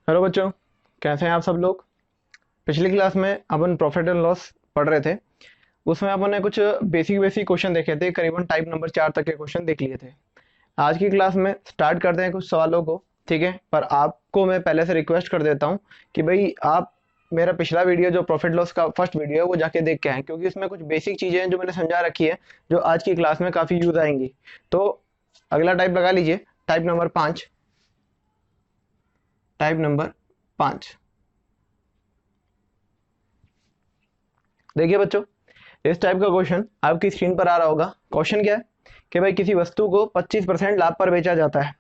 Hello बच्चों, कैसे हैं आप सब लोग। पिछली क्लास में अपन प्रॉफिट एंड लॉस पढ़ रहे थे। उसमें अपन ने कुछ बेसिक बेसिक क्वेश्चन देखे थे, करीबन टाइप नंबर 4 तक के क्वेश्चन देख लिए थे। आज की क्लास में स्टार्ट करते हैं कुछ सवालों को। ठीक है, पर आपको मैं पहले से रिक्वेस्ट कर देता हूँ कि भाई आप मेरा पिछला वीडियो जो प्रॉफिट लॉस का फर्स्ट वीडियो है वो जाके देख के आए, क्योंकि उसमें कुछ बेसिक चीज़ें हैं जो मैंने समझा रखी है, जो आज की क्लास में काफ़ी यूज आएंगी। तो अगला टाइप लगा लीजिए, टाइप नंबर 5। टाइप नंबर 5, देखिए बच्चों, इस टाइप का क्वेश्चन आपकी स्क्रीन पर आ रहा होगा। क्वेश्चन क्या है कि भाई किसी वस्तु को 25% लाभ पर बेचा जाता है।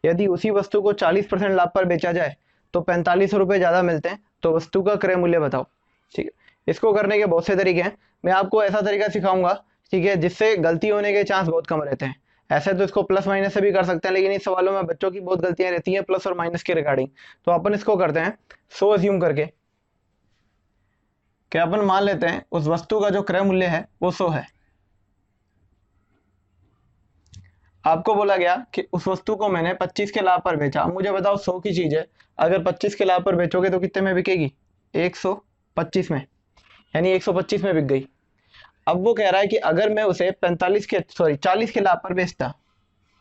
यदि उसी वस्तु को 40% लाभ पर बेचा जाए तो 45 रुपये ज़्यादा मिलते हैं, तो वस्तु का क्रय मूल्य बताओ। ठीक है, इसको करने के बहुत से तरीके हैं। मैं आपको ऐसा तरीका सिखाऊंगा, ठीक है, जिससे गलती होने के चांस बहुत कम रहते हैं। ऐसे तो इसको प्लस माइनस से भी कर सकते हैं, लेकिन इस सवालों में बच्चों की बहुत गलतियां रहती हैं प्लस और माइनस के रिगार्डिंग। तो अपन इसको करते हैं सो अज्यूम करके, कि अपन मान लेते हैं उस वस्तु का जो क्रय मूल्य है वो 100 है। आपको बोला गया कि उस वस्तु को मैंने 25 के लाभ पर बेचा। अब मुझे बताओ, 100 की चीज है, अगर 25 के लाभ पर बेचोगे तो कितने में बिकेगी? 125 में, यानी 125 में बिक गई। अब वो कह रहा है कि अगर मैं उसे 40 के लाभ पर बेचता,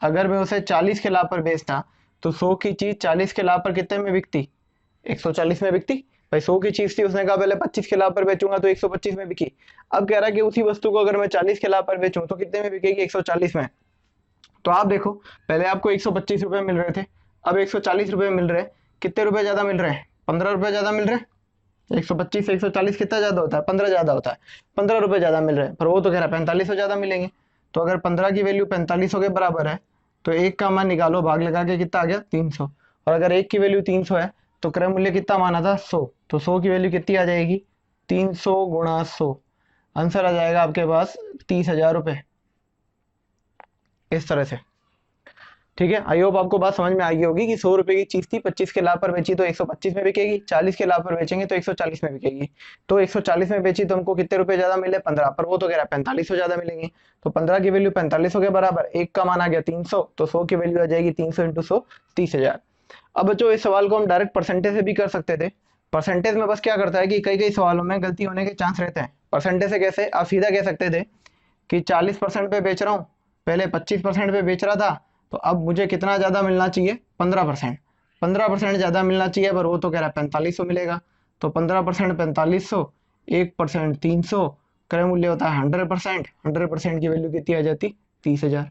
अगर मैं उसे 40 के लाभ पर बेचता तो 100 की चीज 40 के लाभ पर कितने में बिकती? 140 में बिकती। भाई 100 की चीज थी, उसने कहा पहले 25 के लाभ पर बेचूंगा तो 125 में बिकी। अब कह रहा है कि उसी वस्तु को अगर मैं 40 के लाभ पर बेचूं तो कितने में बिकेगी? 140 में। तो आप देखो, पहले आपको 125 रुपये मिल रहे थे, अब 140 रुपये मिल रहे हैं। कितने रुपए ज्यादा मिल रहे हैं? 15 रुपये ज्यादा मिल रहे हैं। 125 से 140 कितना ज्यादा होता है? 15 ज्यादा होता है। 15 रुपये ज्यादा मिल रहे हैं, पर वो तो कह रहा है 45 ज्यादा मिलेंगे। तो अगर 15 की वैल्यू 45 के बराबर है तो एक का मान निकालो, भाग लगा के कितना आ गया? 300। और अगर एक की वैल्यू 300 है तो क्रय मूल्य कितना माना था? 100। तो 100 की वैल्यू कितनी आ जाएगी? 300 गुणा 100। आंसर आ जाएगा आपके पास 30,000 रुपये। इस तरह से। ठीक है, आई होप आपको बात समझ में आ गई होगी कि 100 रुपए की चीज थी, 25 के लाभ पर बेची तो 125 में बिकेगी, 40 के लाभ पर बेचेंगे तो 140 में बिकेगी। तो 140 में बेची तो हमको कितने रुपए ज्यादा मिले? 15, पर वो तो कह रहा है 45 ज्यादा मिलेंगे। तो 15 की वैल्यू 45 के बराबर, एक का मान आ गया 300, तो 100 की वैल्यू आ जाएगी 300 इंटू 100, 30,000। अब बच्चों, इस सवाल को हम डायरेक्ट परसेंटेज से भी कर सकते थे। परसेंटेज में बस क्या करता है कि कई कई सवालों में गलती होने के चांस रहते हैं। परसेंटेज से कैसे? आप सीधा कह सकते थे कि 40% पे बेच रहा हूँ, पहले 25% पे बेच रहा था, तो अब मुझे कितना ज़्यादा मिलना चाहिए? 15%। 15% ज़्यादा मिलना चाहिए, पर वो तो कह रहा है 4500 मिलेगा। तो 15% 4500, 1% 300, क्रय मूल्य होता है 100%। 100% की वैल्यू कितनी आ जाती? 30,000।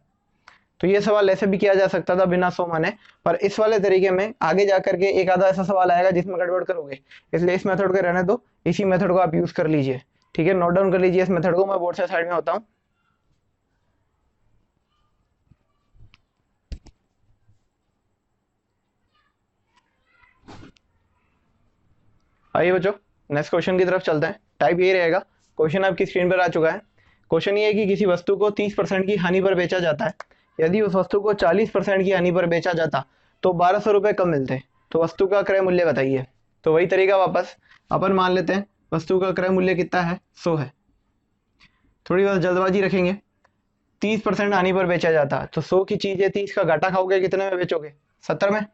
तो ये सवाल ऐसे भी किया जा सकता था बिना सो माने, पर इस वाले तरीके में आगे जाकर के एक आधा ऐसा सवाल आएगा जिसमें गड़बड़ करोगे, इसलिए इस मेथड को रहने दो, इसी मेथड को आप यूज कर लीजिए। ठीक है, नोट डाउन कर लीजिए इस मेथड को, मैं बोर्ड से साइड में होता हूँ। आइए बच्चों, नेक्स्ट क्वेश्चन की तरफ चलते हैं। टाइप ये रहेगा, क्वेश्चन आपकी स्क्रीन पर आ चुका है। क्वेश्चन ये है कि किसी वस्तु को 30% की हानि पर बेचा जाता है। यदि उस वस्तु को 40% की हानि पर बेचा जाता तो 1200 रुपये कम मिलते। तो वस्तु का क्रय मूल्य बताइए। तो वही तरीका वापस, अपन मान लेते हैं वस्तु का क्रय मूल्य कितना है? 100 है। थोड़ी बहुत जल्दबाजी रखेंगे। 30% हानि पर बेचा जाता तो 100 की चीज है, 30 का घाटा खाओगे, कितने में बेचोगे? 70 में।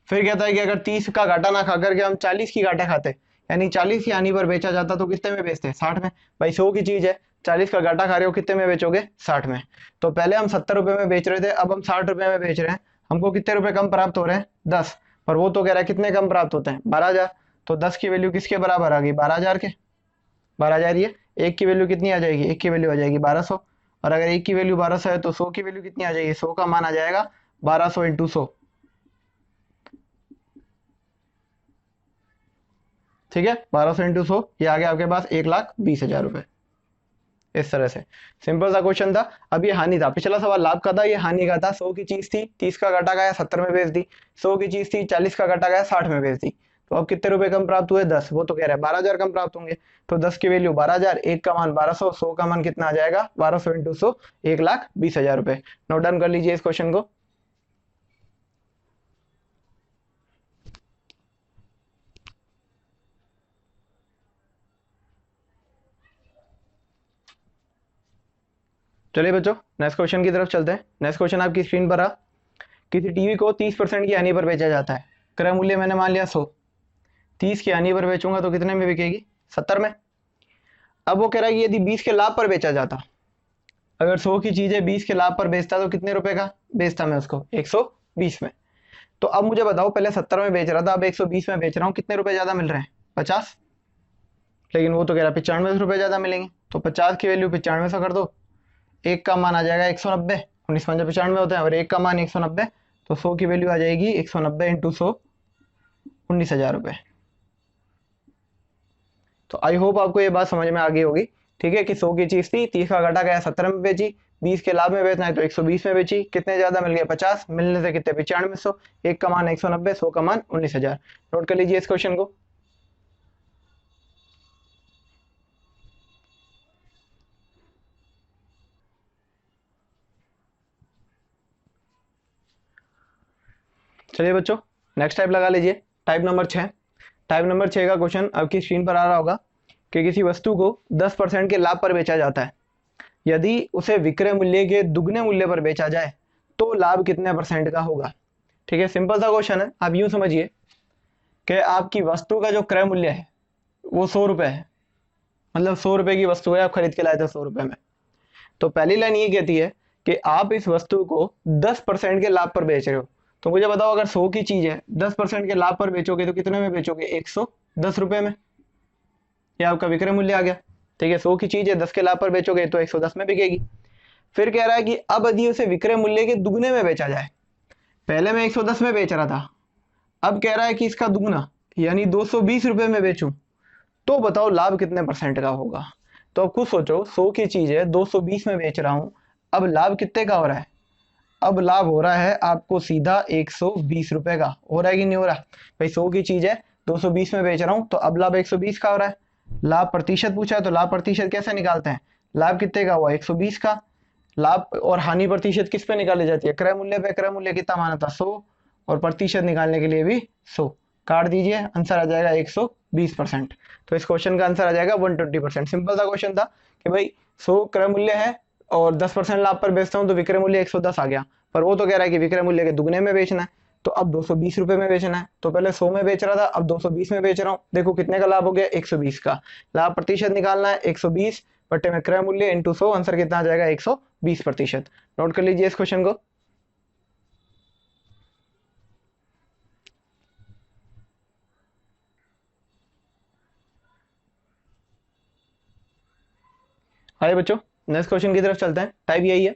फिर कहता है कि अगर 30 का घाटा ना खा करके हम 40 की घाटा खाते, यानी 40 की हानि पर बेचा जाता, तो कितने में बेचते? 60 में। भाई 100 की चीज है, 40 का घाटा खा रहे हो, कितने में बेचोगे? 60 में। तो पहले हम 70 रुपए में बेच रहे थे, अब हम 60 रुपए में बेच रहे हैं। हमको कितने रुपए कम प्राप्त हो रहे हैं? 10। पर वो तो कह रहा है कितने कम प्राप्त होते हैं? 12,000। तो 10 की वैल्यू किसके बराबर आ गई? 12,000 के। 12,000 ये। एक की वैल्यू कितनी आ जाएगी? एक की वैल्यू आ जाएगी 1200। और अगर एक की वैल्यू 1200 है तो 100 की वैल्यू कितनी आ जाएगी? 100 का मान आ जाएगा 1200 इंटू 100। ठीक है, 1200 इंटू 100, ये आ गया आपके पास 1,20,000 रुपए। इस तरह से सिंपल सा क्वेश्चन था। अब ये हानि था, पिछला सवाल लाभ का था, ये हानि का था। 100 की चीज थी, 30 का घाटा गया, 70 में बेच दी। 100 की चीज थी, 40 का घाटा गया, 60 में बेच दी। तो अब कितने रुपए कम प्राप्त हुए? 10। वो तो कह रहा है 12,000 कम प्राप्त होंगे। तो 10 की वैल्यू 12,000, एक का मान 1200, 100 का मान कितना आ जाएगा? 1200 इंटू 100, 1,20,000 रुपए। नोट डाउन कर लीजिए इस क्वेश्चन को। चलिए बच्चों, नेक्स्ट क्वेश्चन की तरफ चलते हैं। नेक्स्ट क्वेश्चन आपकी स्क्रीन पर आ किसी टीवी को 30% की हानि पर बेचा जाता है, क्रय मूल्य मैंने मान लिया 100, 30 की हानि पर बेचूंगा तो कितने में बिकेगी, 70 में। अब वो कह रहा है कि यदि 20 के लाभ पर बेचा जाता, अगर 100 की चीज है 20 के लाभ पर बेचता तो कितने रुपए का बेचता मैं उसको, 120 में। तो अब मुझे बताओ, पहले 70 में बेच रहा था, अब 120 में बेच रहा हूँ, कितने रुपए ज्यादा मिल रहे हैं, 50। लेकिन वो तो कह रहा है 95 रुपए ज्यादा मिलेंगे, तो 50 की वैल्यू 95 से कर दो, एक का मान आ जाएगा 190, 19 पंजे 95 होता है, और एक का मान 190, तो 100 की वैल्यू आ जाएगी 190 इंटू 100, 19,000 रुपये। तो आई होप आपको ये बात समझ में आ गई होगी, ठीक है, कि 100 की चीज थी, 30 का घटा गया 70 में बेची, 20 के लाभ में बेचना है तो 120 में बेची, कितने ज्यादा मिल गए, 50, मिलने से कितने 95, 100, एक का मान 190, 100 का मान 19,000। नोट कर लीजिए इस क्वेश्चन को। चलिए बच्चों, नेक्स्ट टाइप लगा लीजिए, टाइप नंबर 6। टाइप नंबर 6 का क्वेश्चन आपकी स्क्रीन पर आ रहा होगा कि किसी वस्तु को 10% के लाभ पर बेचा जाता है, यदि उसे विक्रय मूल्य के दुगने मूल्य पर बेचा जाए तो लाभ कितने परसेंट का होगा। ठीक है, सिंपल सा क्वेश्चन है। आप यूं समझिए कि आपकी वस्तु का जो क्रय मूल्य है वो 100 रुपए है, मतलब 100 रुपए की वस्तु है, आप खरीद के लाए थे 100 रुपए में। तो पहली लाइन ये कहती है कि आप इस वस्तु को 10% के लाभ पर बेच रहे हो। तो मुझे बताओ, अगर 100 की चीज है 10% के लाभ पर बेचोगे तो कितने में बेचोगे, 110 रुपए में, ये आपका विक्रय मूल्य आ गया। ठीक है, 100 की चीज है 10 के लाभ पर बेचोगे तो 110 में बिकेगी। फिर कह रहा है कि अब यदि उसे विक्रय मूल्य के दुगने में बेचा जाए, पहले मैं 110 में बेच रहा था, अब कह रहा है कि इसका दुगना यानी 220 रुपए में बेचूं, तो बताओ लाभ कितने परसेंट का होगा। तो अब खुद सोचो, 100 की चीज है 220 में बेच रहा हूं, अब लाभ कितने का हो रहा है, अब लाभ हो रहा है आपको सीधा 120 रुपए का। हो रहा है कि नहीं हो रहा भाई, 100 की चीज है 220 में बेच रहा हूं, तो अब लाभ 120 का हो रहा है। लाभ प्रतिशत पूछा है तो लाभ प्रतिशत कैसे निकालते हैं, लाभ कितने का हुआ, 120 का। लाभ और हानि प्रतिशत किस पे निकाली जाती है, क्रय मूल्य पे। क्रय मूल्य कितना माना था, 100, और प्रतिशत निकालने के लिए भी 100। काट दीजिए, आंसर आ जाएगा 120%। तो इस क्वेश्चन का आंसर आ जाएगा 120%। सिंपल सा क्वेश्चन था कि भाई 100 क्रय मूल्य है और 10% लाभ पर बेचता हूं तो विक्रय मूल्य 110 आ गया, पर वो तो कह रहा है कि विक्रय मूल्य के दुगने में बेचना है, तो अब 220 रुपए में बेचना है। तो पहले 100 में बेच रहा था, अब 220 में बेच रहा हूँ, देखो कितने का लाभ हो गया, 120 का। लाभ प्रतिशत निकालना है, 120 बट्टे में क्रय मूल्य इंटू 100, आंसर कितना आ जाएगा, 120%। नोट कर लीजिए इस क्वेश्चन को। आइए बच्चों, नेक्स्ट क्वेश्चन की तरफ चलते हैं। टाइप यही है,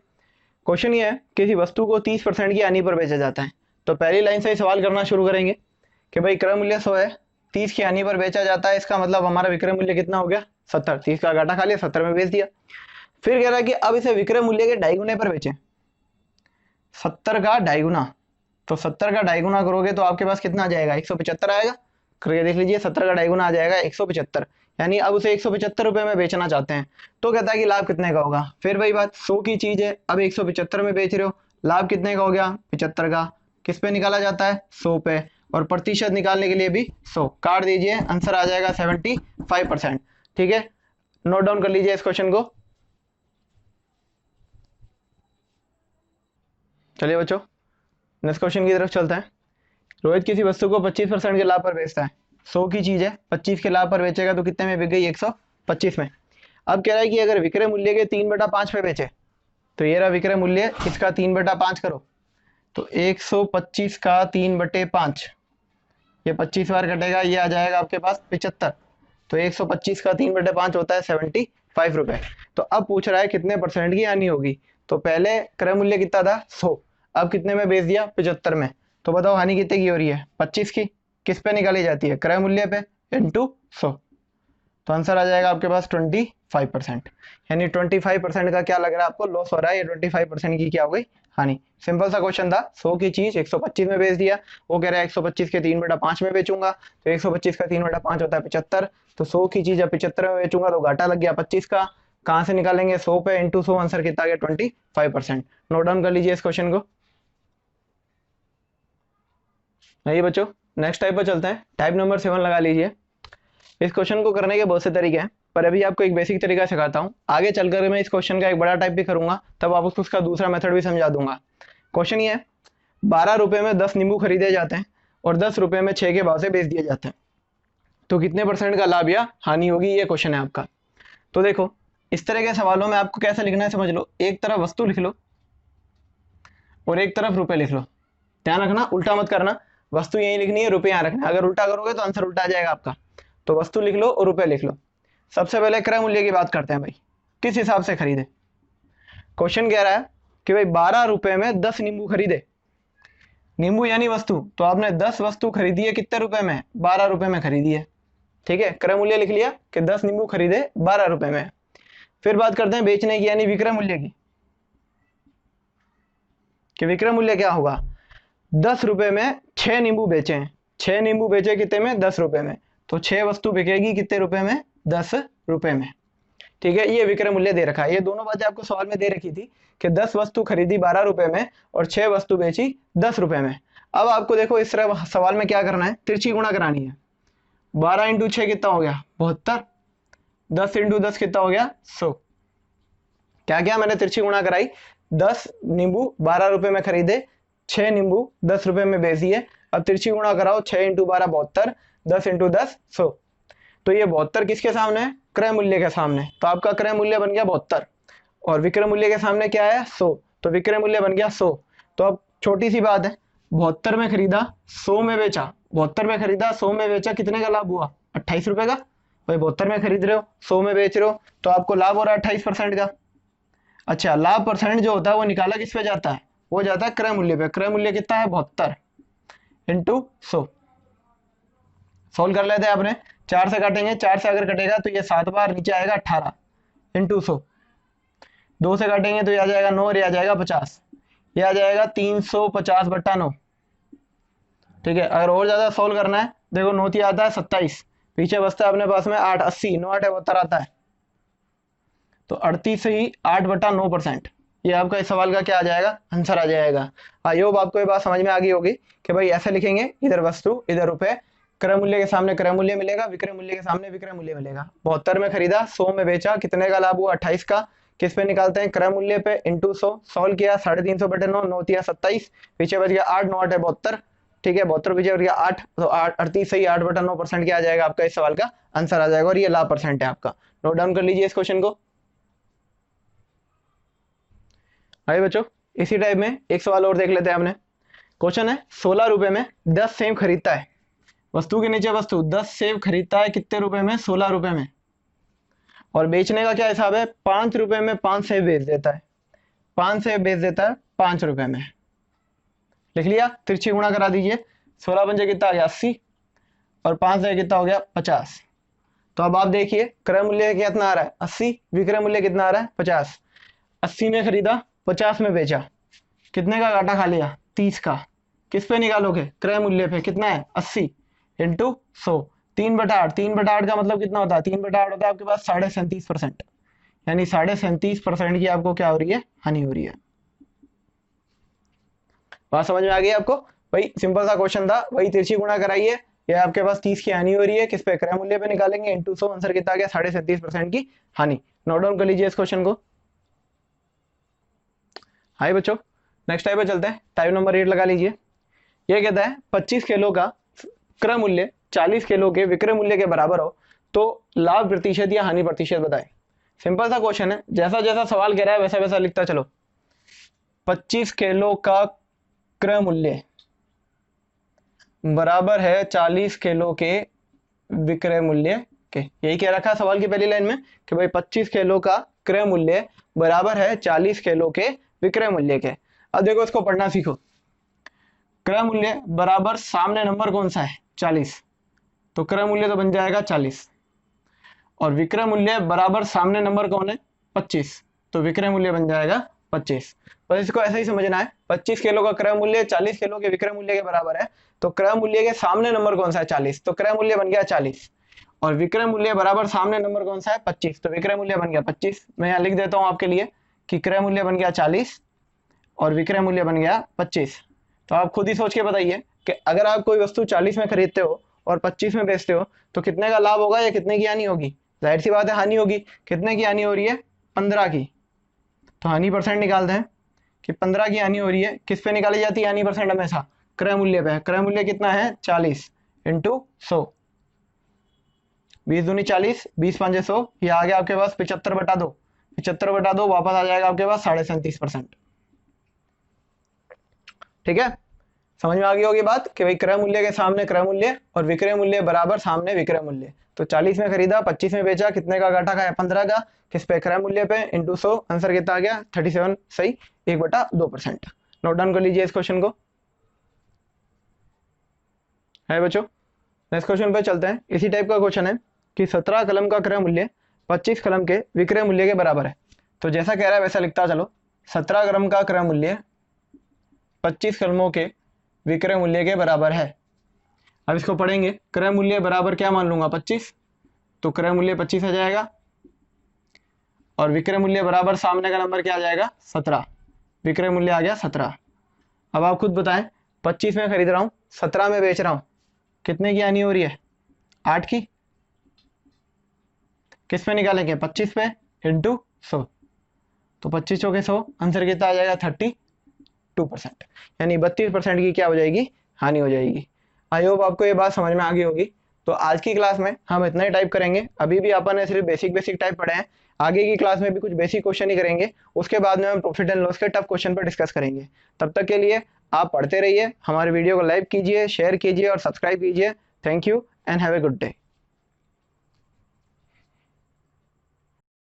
क्वेश्चन ये है, किसी वस्तु को 30% की हानि पर बेचा जाता है। तो पहली लाइन से ही सवाल करना शुरू करेंगे कि भाई क्रय मूल्य 100 है, 30 की हानि पर बेचा जाता है, इसका मतलब हमारा विक्रय मूल्य कितना हो गया, 70। 30 का घाटा खा लिया, 70 में बेच दिया। फिर कह रहा है कि अब इसे विक्रय मूल्य के 2.5 गुने पर बेचें, 70 का 2.5 गुना। तो 70 का 2.5 गुना करोगे तो आपके पास कितना आ जाएगा, 175 आएगा। करके देख लीजिए, 70 का 2.5 गुना आ जाएगा 175, यानी अब उसे 175 रुपए में बेचना चाहते हैं। तो कहता है कि लाभ कितने का होगा। फिर वही बात, 100 की चीज है, अब 175 में बेच रहे हो, लाभ कितने का हो गया, 75 का। किस पे निकाला जाता है, 100 पे, और प्रतिशत निकालने के लिए भी 100। काट दीजिए, आंसर आ जाएगा 75%। ठीक है, नोट डाउन कर लीजिए इस क्वेश्चन को। चलिए बच्चों, नेक्स्ट क्वेश्चन की तरफ चलते हैं। रोहित किसी वस्तु को 25% के लाभ पर बेचता है, 100 की चीज है 25 के लाभ पर बेचेगा तो कितने में बिक गई, 125 में। अब कह रहा है कि अगर विक्रय मूल्य के 3/5 पे बेचे, तो ये रहा विक्रय मूल्य, इसका 3/5 करो, तो 125 का 3/5, ये 25 बार कटेगा, ये आ जाएगा आपके पास 75। तो 125 का 3/5 होता है 75 रुपए। तो अब पूछ रहा है कितने परसेंट की हानि होगी। तो पहले क्रय मूल्य कितना था, 100, अब कितने में बेच दिया, 75 में। तो बताओ हानि कितने की हो रही है, 25 की। किस पे निकाली जाती है, क्रय मूल्य पे इंटू 100। तो आंसर आ जाएगा आपके पास 25%। यानी 25% का क्या लग रहा है आपको, लॉस हो रहा है, ये 25% की क्या हो गई, हानि। सिंपल सा क्वेश्चन था, 100 की चीज 125 में बेच दिया, वो कह रहा है 125 के 3/5 में बेचूंगा, तो 125 का 3/5 होता है 75। तो 100 की चीज 75 में बेचूंगा तो घाटा लग गया 25 का। कहां से निकालेंगे, 100 पे इंटू 100, आंसर कितना आ गया, 25%। नोट डाउन कर लीजिए इस क्वेश्चन को। नहीं बच्चों, नेक्स्ट टाइप पर चलते हैं। टाइप नंबर 7 लगा लीजिए। इस क्वेश्चन को करने के बहुत से तरीके हैं, पर अभी आपको एक बेसिक तरीका सिखाता हूँ। आगे चलकर मैं इस क्वेश्चन का एक बड़ा टाइप भी करूंगा, तब आपको उसका दूसरा मेथड भी समझा दूंगा। क्वेश्चन ये है, 12 रुपए में 10 नींबू खरीदे जाते हैं और 10 रुपए में 6 के भाव से बेच दिए जाते हैं, तो कितने परसेंट का लाभ या हानि होगी, ये क्वेश्चन है आपका। तो देखो इस तरह के सवालों में आपको कैसे लिखना है समझ लो, एक तरफ वस्तु लिख लो और एक तरफ रुपए लिख लो। ध्यान रखना उल्टा मत करना, वस्तु यही लिखनी है, रुपए यहाँ रखना है, अगर उल्टा करोगे तो आंसर उल्टा आ जाएगा आपका। तो वस्तु लिख लो और रुपए लिख लो। सबसे पहले क्रय मूल्य की बात करते हैं भाई, किस हिसाब से खरीदे। क्वेश्चन कह रहा है कि भाई 12 रुपए में 10 नींबू खरीदे, नींबू यानी वस्तु, तो आपने 10 वस्तु खरीदी है कितने रुपए में, 12 रुपए में खरीदी है। ठीक है, क्रय मूल्य लिख लिया कि 10 नींबू खरीदे 12 रुपए में। फिर बात करते हैं बेचने की यानी विक्रय मूल्य की, कि विक्रय मूल्य क्या होगा। 10 रुपए में 6 नींबू बेचे हैं, 6 नींबू बेचे कितने में, 10 रुपए में, तो 6 वस्तु बिकेगी कितने रुपए में, 10 रुपए में। ठीक है, ये विक्रय मूल्य दे रखा है। ये दोनों बातें आपको सवाल में दे रखी थी कि 10 वस्तु खरीदी 12 रुपए में और 6 वस्तु बेची 10 रुपए में। अब आपको देखो इस तरह सवाल में क्या करना है, तिरछी गुणा करानी है। 12 इंटू 6 कितना हो गया, 72। 10 इंटू 10 कितना हो गया, 100। क्या क्या मैंने तिरछी गुणा कराई, 10 नींबू 12 रुपए में खरीदे, 6 नींबू 10 रुपए में बेच दिए। अब तिरछी गुणा कराओ, 6 इंटू 12 72, 10 इंटू 10 100। तो ये 72 किसके सामने है, क्रय मूल्य के सामने, तो आपका क्रय मूल्य बन गया 72 और विक्रय मूल्य के सामने क्या है, 100, तो विक्रय मूल्य बन गया 100। तो अब छोटी सी बात है, 72 में खरीदा 100 में बेचा, 72 में खरीदा 100 में बेचा, कितने का लाभ हुआ, 28 रुपए का। भाई 72 में खरीद रहे हो 100 में बेच रहे हो, तो आपको लाभ हो रहा है 28% का। अच्छा, लाभ परसेंट जो होता है वो निकाला किस पे जाता है, वो जाता है क्रय मूल्य पे। क्रय मूल्य कितना है, 72 इंटू 100। सोल्व कर लेते हैं आपने, 4 से काटेंगे, 4 से अगर कटेगा तो ये 7 बार नीचे आएगा 18 इंटू 100। 2 से काटेंगे तो ये आ जाएगा 9 और ये आ जाएगा 50, ये आ जाएगा 350 बट्टा 9। ठीक है, अगर और ज्यादा सोल्व करना है, देखो 9 ही आता है 27, पीछे बचता है अपने पास में 8, 80, 9 8 72 आता है, तो 38 ही 8/9%। ये आपका इस सवाल का क्या आ जाएगा, आंसर आ जाएगा। आई होप आपको ये बात समझ में आ गई होगी कि भाई ऐसे लिखेंगे, इधर वस्तु इधर रुपए, क्रय मूल्य के सामने क्रय मूल्य मिलेगा, विक्रय मूल्य के सामने विक्रय मूल्य मिलेगा। 72 में खरीदा 100 में बेचा, कितने का लाभ हुआ, 28 का। किस पे निकालते हैं, क्रय मूल्य पे, इंटू 100। सोल्व किया, 350/9, 9 तिया 27, पीछे बच गया 8, 9 8 है 72। ठीक है, 72 पीछे बच गया 8, तो 38 सही 8/9% क्या आ जाएगा, आपका इस सवाल का आंसर आ जाएगा। और ये लाभ परसेंट है आपका, नोट डाउन कर लीजिए इस क्वेश्चन को। आइए बच्चों, इसी टाइप में एक सवाल और देख लेते हैं हमने। क्वेश्चन है 16 रुपए में 10 सेब खरीदता है, वस्तु के नीचे वस्तु, 10 सेब खरीदता है कितने रुपए में, 16 रुपए में, और बेचने का क्या हिसाब है, 5 रुपए में 5 सेब बेच देता है, 5 सेब बेच देता है 5 रुपए में। लिख लिया, तिरछी गुणा करा दीजिए, 16 पंजे कितना आ गया 80 और 5 से कितना हो गया 50। तो अब आप देखिए क्रय मूल्य कितना आ रहा है 80, विक्रय मूल्य कितना आ रहा है 50। 80 में खरीदा 50 में बेचा, कितने का घाटा खा लिया, 30 का। किस पे निकालोगे, क्रय मूल्य पे, कितना है 80 इंटू 100, 3/8। 3/8 का मतलब कितना होता है, 3/8 होता है आपके पास 37.5%, यानी 37.5% की आपको क्या हो रही है, हानि हो रही है। बात समझ में आ गई आपको, भाई सिंपल सा क्वेश्चन था, वही तिरछी गुणा कराइए, ये आपके पास 30 की हानि हो रही है, किस पे, क्रय मूल्य पे निकालेंगे, इंटू 100, आंसर कितना आ गया, 37.5% की हानि। नोट डाउन कर लीजिए इस क्वेश्चन को। हाय बच्चों, नेक्स्ट टाइप पे चलते हैं, टाइप नंबर 8 लगा लीजिए। ये कहता है 25 किलो का क्रय मूल्य 40 किलो के विक्रय मूल्य के बराबर हो तो लाभ प्रतिशत या हानि प्रतिशत बताएं। सिंपल सा क्वेश्चन है, जैसा जैसा सवाल कह रहा है वैसा वैसा लिखता चलो। 25 किलो का क्रय मूल्य बराबर है 40 किलो के विक्रय मूल्य के, यही कह रखा है सवाल की पहली लाइन में कि भाई 25 किलो का क्रय मूल्य बराबर है 40 किलो के विक्रय मूल्य के। अब देखो इसको पढ़ना सीखो, क्रय मूल्य बराबर सामने नंबर कौन सा है 40, तो क्रय मूल्य तो बन जाएगा 40, और विक्रय मूल्य बराबर सामने नंबर कौन है 25, तो विक्रय मूल्य बन जाएगा 25। बस इसको ऐसे ही समझना है, 25 किलो का क्रय मूल्य 40 किलो के विक्रय मूल्य के बराबर है, तो क्रय मूल्य के सामने नंबर कौन सा है 40, तो क्रय मूल्य बन गया 40, और विक्रय मूल्य बराबर सामने नंबर कौन सा है 25, तो विक्रय मूल्य बन गया 25। मैं यहाँ लिख देता हूँ आपके लिए कि क्रय मूल्य बन गया 40 और विक्रय मूल्य बन गया 25। तो आप खुद ही सोच के बताइए कि अगर आप कोई वस्तु 40 में खरीदते हो और 25 में बेचते हो तो कितने का लाभ होगा या कितने की हानि होगी, जाहिर सी बात है हानि होगी। कितने की हानि हो रही है, 15 की, तो हानि परसेंट निकालते हैं कि 15 की हानि हो रही है, किस पे निकाली जाती है हानि परसेंट? हमेशा क्रय मूल्य पे। क्रय मूल्य कितना है? 40 इंटू 100, 20 दूनी 40, 20 पांचे 100, ये आ गया आपके पास 75/2। 75/2 वापस आ जाएगा आपके पास 37.5%। ठीक है, समझ में आ गई होगी बात कि भाई क्रय मूल्य के सामने क्रय मूल्य और विक्रय मूल्य बराबर सामने विक्रय मूल्य। तो 40 में खरीदा, 25 में बेचा, कितने का घाटा खाया? 15 का। किस पे? क्रय मूल्य पे, इंटू 100। आंसर कितना आ गया? 37 सही 1/2%। नोट डाउन कर लीजिए इस क्वेश्चन को। है बच्चों, नेक्स्ट क्वेश्चन पे चलते हैं। इसी टाइप का क्वेश्चन है कि 17 कलम का क्रय मूल्य 25 कलम के विक्रय मूल्य के बराबर है। तो जैसा कह रहा है वैसा लिखता चलो। 17 कलम का क्रय मूल्य 25 कलमों के विक्रय मूल्य के बराबर है। अब इसको पढ़ेंगे। क्रय मूल्य बराबर क्या मान लूंगा? 25, तो क्रय मूल्य 25 आ जाएगा और विक्रय मूल्य बराबर सामने का नंबर क्या आ जाएगा? 17। विक्रय मूल्य आ गया 17। अब आप खुद बताएं, 25 में खरीद रहा हूं, 17 में बेच रहा हूं, कितने की हानि हो रही है? 8 की। किस पे निकालेंगे? 25 पे इंटू 100, तो 25 चौके 100, आंसर कितना आ जाएगा? 32%, यानी 32% की क्या हो जाएगी? हानि हो जाएगी। आई होप आपको ये बात समझ में आ गई होगी। तो आज की क्लास में हम इतना ही टाइप करेंगे। अभी भी अपन ने सिर्फ बेसिक टाइप पढ़े हैं, आगे की क्लास में भी कुछ बेसिक क्वेश्चन ही करेंगे। उसके बाद में हम प्रॉफिट एंड लॉस के टफ क्वेश्चन पर डिस्कस करेंगे। तब तक के लिए आप पढ़ते रहिए, हमारे वीडियो को लाइक कीजिए, शेयर कीजिए और सब्सक्राइब कीजिए। Thank you and have a good day.